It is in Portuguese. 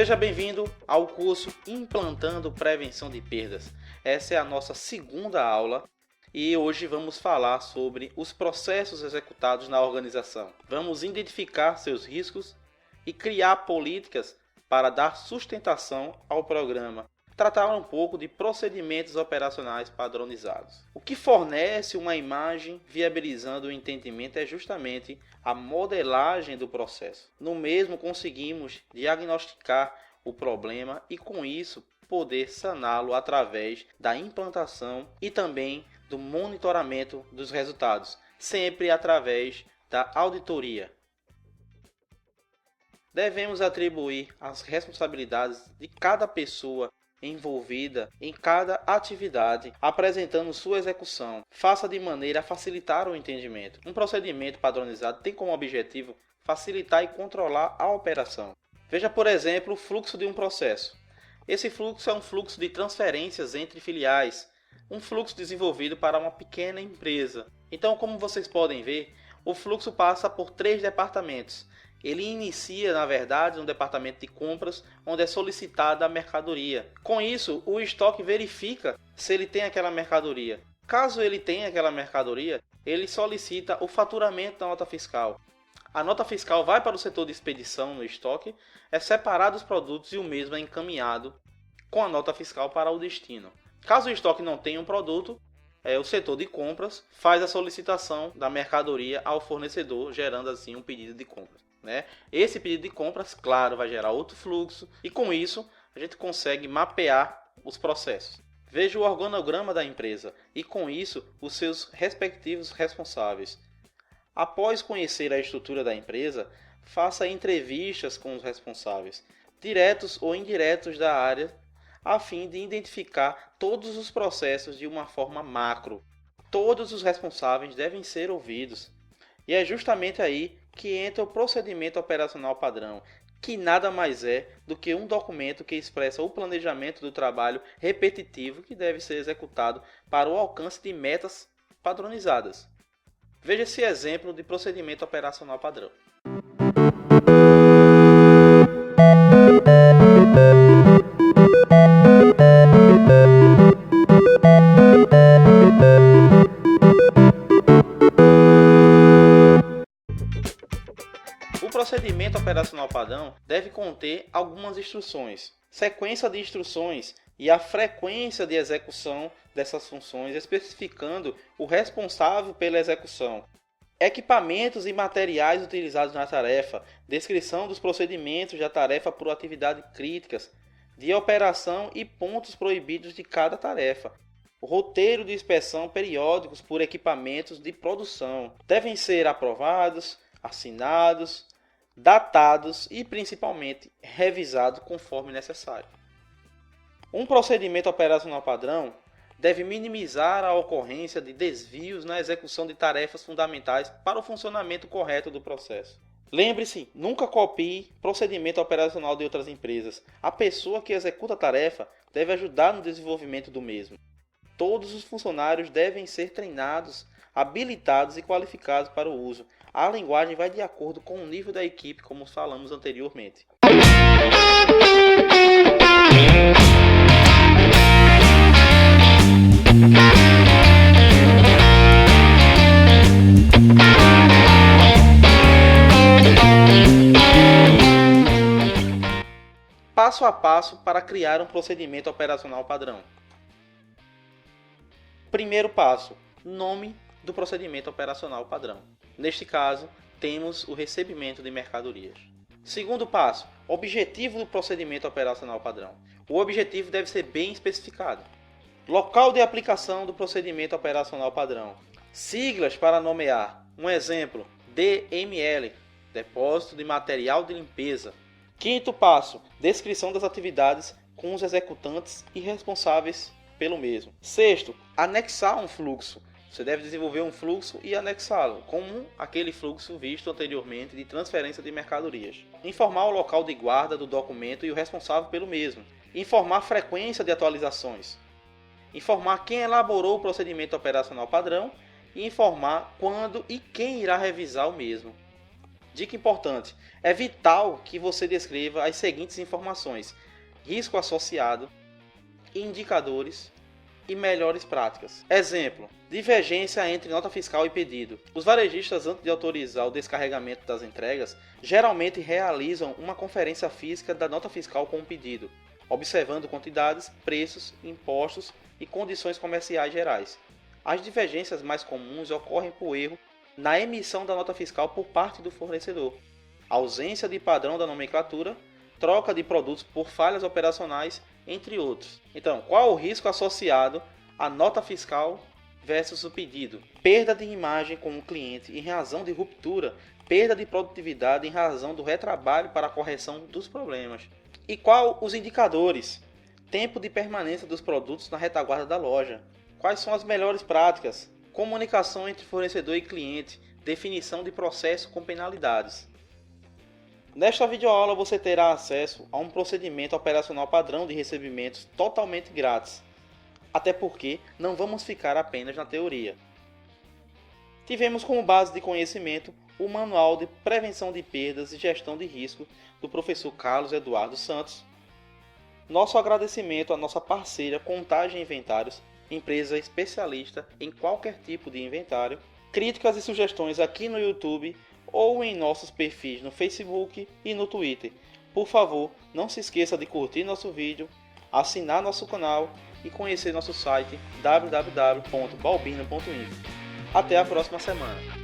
Seja bem-vindo ao curso Implantando Prevenção de Perdas. Essa é a nossa segunda aula e hoje vamos falar sobre os processos executados na organização. Vamos identificar seus riscos e criar políticas para dar sustentação ao programa. Tratar um pouco de procedimentos operacionais padronizados. O que fornece uma imagem viabilizando o entendimento é justamente a modelagem do processo. No mesmo conseguimos diagnosticar o problema e com isso poder saná-lo através da implantação e também do monitoramento dos resultados, sempre através da auditoria. Devemos atribuir as responsabilidades de cada pessoa envolvida em cada atividade, apresentando sua execução. Faça de maneira a facilitar o entendimento. Um procedimento padronizado tem como objetivo facilitar e controlar a operação. Veja, por exemplo, o fluxo de um processo. Esse fluxo é um fluxo de transferências entre filiais, um fluxo desenvolvido para uma pequena empresa. Então, como vocês podem ver, o fluxo passa por 3 departamentos. Ele inicia, na verdade, no departamento de compras, onde é solicitada a mercadoria. Com isso, o estoque verifica se ele tem aquela mercadoria. Caso ele tenha aquela mercadoria, ele solicita o faturamento da nota fiscal. A nota fiscal vai para o setor de expedição no estoque, é separado os produtos e o mesmo é encaminhado com a nota fiscal para o destino. Caso o estoque não tenha um produto, o setor de compras faz a solicitação da mercadoria ao fornecedor, gerando assim um pedido de compras. Esse pedido de compras, claro, vai gerar outro fluxo e com isso a gente consegue mapear os processos. Veja o organograma da empresa e com isso os seus respectivos responsáveis. Após conhecer a estrutura da empresa, faça entrevistas com os responsáveis, diretos ou indiretos da área, a fim de identificar todos os processos de uma forma macro. Todos os responsáveis devem ser ouvidos. E é justamente aí que entra o procedimento operacional padrão, que nada mais é do que um documento que expressa o planejamento do trabalho repetitivo que deve ser executado para o alcance de metas padronizadas. Veja esse exemplo de procedimento operacional padrão. O procedimento operacional padrão deve conter algumas instruções, sequência de instruções e a frequência de execução dessas funções, especificando o responsável pela execução, equipamentos e materiais utilizados na tarefa, descrição dos procedimentos da tarefa por atividades críticas, de operação e pontos proibidos de cada tarefa, o roteiro de inspeção periódicos por equipamentos de produção. Devem ser aprovados, assinados, datados e principalmente revisados conforme necessário. Um procedimento operacional padrão deve minimizar a ocorrência de desvios na execução de tarefas fundamentais para o funcionamento correto do processo. Lembre-se, nunca copie procedimento operacional de outras empresas. A pessoa que executa a tarefa deve ajudar no desenvolvimento do mesmo. Todos os funcionários devem ser treinados, habilitados e qualificados para o uso. A linguagem vai de acordo com o nível da equipe, como falamos anteriormente. Passo a passo para criar um procedimento operacional padrão. Primeiro passo: nome do procedimento operacional padrão. Neste caso, temos o recebimento de mercadorias. Segundo passo: objetivo do procedimento operacional padrão. O objetivo deve ser bem especificado. Local de aplicação do procedimento operacional padrão. Siglas para nomear. Um exemplo: DML, Depósito de Material de Limpeza. Quinto passo: descrição das atividades com os executantes e responsáveis pelo mesmo. Sexto: anexar um fluxo. Você deve desenvolver um fluxo e anexá-lo, como aquele fluxo visto anteriormente de transferência de mercadorias. Informar o local de guarda do documento e o responsável pelo mesmo. Informar a frequência de atualizações. Informar quem elaborou o procedimento operacional padrão e informar quando e quem irá revisar o mesmo. Dica importante: é vital que você descreva as seguintes informações: risco associado, indicadores e melhores práticas. Exemplo: divergência entre nota fiscal e pedido. Os varejistas, antes de autorizar o descarregamento das entregas, geralmente realizam uma conferência física da nota fiscal com o pedido, observando quantidades, preços, impostos e condições comerciais gerais. As divergências mais comuns ocorrem por erro na emissão da nota fiscal por parte do fornecedor, ausência de padrão da nomenclatura, troca de produtos por falhas operacionais, entre outros. Então, qual o risco associado à nota fiscal versus o pedido? Perda de imagem com o cliente em razão de ruptura, perda de produtividade em razão do retrabalho para a correção dos problemas. E qual os indicadores? Tempo de permanência dos produtos na retaguarda da loja. Quais são as melhores práticas? Comunicação entre fornecedor e cliente, definição de processo com penalidades. Nesta videoaula você terá acesso a um procedimento operacional padrão de recebimentos totalmente grátis, até porque não vamos ficar apenas na teoria. Tivemos como base de conhecimento o Manual de Prevenção de Perdas e Gestão de Risco do professor Carlos Eduardo Santos. Nosso agradecimento à nossa parceira Contagem Inventários, empresa especialista em qualquer tipo de inventário. Críticas e sugestões aqui no YouTube ou em nossos perfis no Facebook e no Twitter. Por favor, não se esqueça de curtir nosso vídeo, assinar nosso canal e conhecer nosso site www.balbino.info. Até a próxima semana.